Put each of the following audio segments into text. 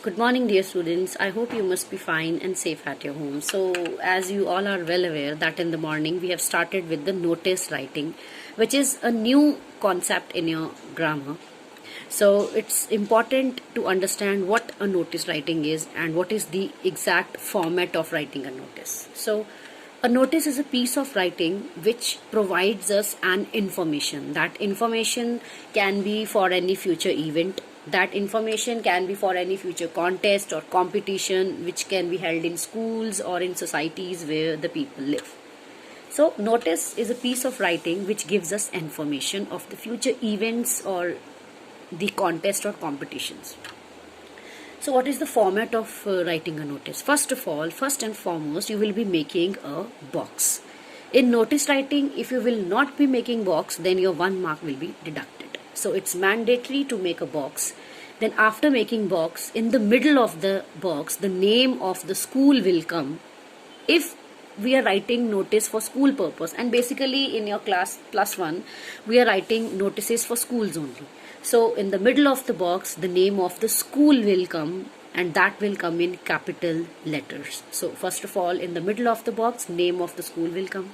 Good morning, dear students. I hope you must be fine and safe at your home. So, as you all are well aware that in the morning we have started with the notice writing, which is a new concept in your grammar. So, it's important to understand what a notice writing is and what is the exact format of writing a notice. So, a notice is a piece of writing which provides us an information. That information can be for any future event. That information can be for any future contest or competition which can be held in schools or in societies where the people live. So, notice is a piece of writing which gives us information of the future events or the contest or competitions. So what is the format of writing a notice? First and foremost, you will be making a box. In notice writing, if you will not be making box, then your 1 mark will be deducted. So it's mandatory to make a box. Then after making box, in the middle of the box, the name of the school will come. If we are writing notice for school purpose, and basically in your class +1, we are writing notices for schools only. So in the middle of the box, the name of the school will come, and that will come in capital letters. So first of all, in the middle of the box, name of the school will come.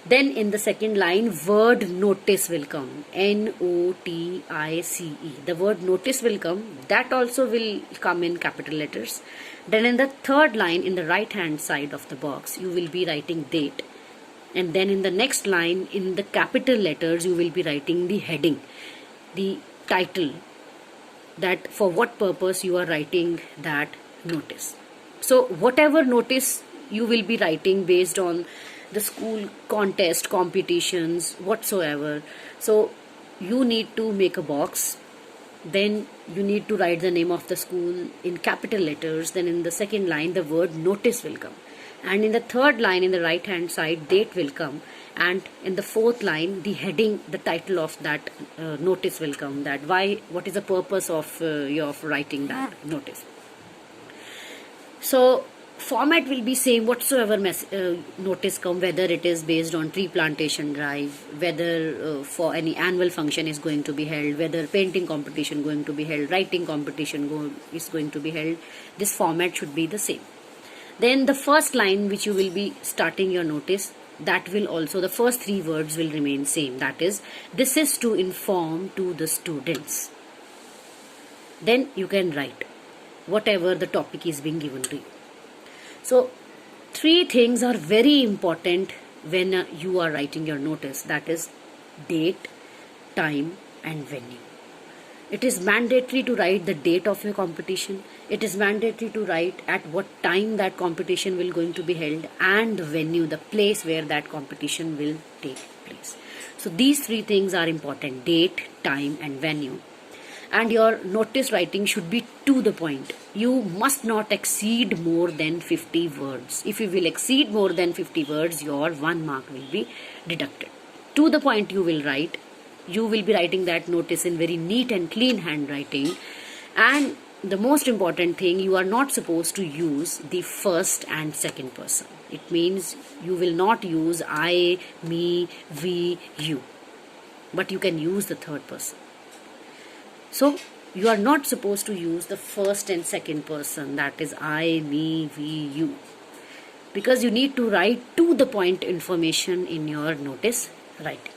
Then in the second line, word notice will come. N-O-T-I-C-E. The word notice will come. That also will come in capital letters. Then in the third line, in the right hand side of the box, you will be writing date. And then in the next line, in the capital letters, you will be writing the heading, the title, that for what purpose you are writing that notice. So whatever notice you will be writing based on the school contest, competitions, whatsoever. So you need to make a box. Then you need to write the name of the school in capital letters. Then in the second line, the word notice will come. And in the third line, in the right hand side, date will come. And in the fourth line, the heading, the title of that notice will come. That what is the purpose of your writing that notice. So format will be same whatsoever notice come, whether it is based on tree plantation drive, whether for any annual function is going to be held, whether painting competition going to be held, writing competition is going to be held. This format should be the same. Then the first line which you will be starting your notice, that will also, the first 3 words will remain same. That is, this is to inform to the students. Then you can write whatever the topic is being given to you. So 3 things are very important when you are writing your notice. That is date, time and venue. It is mandatory to write the date of your competition. It is mandatory to write at what time that competition will going to be held, and the venue, the place where that competition will take place. So these 3 things are important: date, time and venue. And your notice writing should be to the point. You must not exceed more than 50 words. If you will exceed more than 50 words, your 1 mark will be deducted. To the point you will write. You will be writing that notice in very neat and clean handwriting. And the most important thing, you are not supposed to use the first and second person. It means you will not use I, me, we, you. But you can use the third person. So you are not supposed to use the first and second person, that is I, me, we, you. Because you need to write to the point information in your notice writing.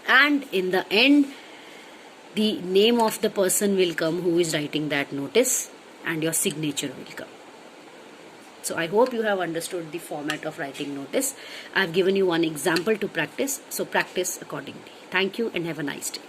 And in the end, the name of the person will come who is writing that notice, and your signature will come. So I hope you have understood the format of writing notice. I have given you one example to practice, so practice accordingly. Thank you and have a nice day.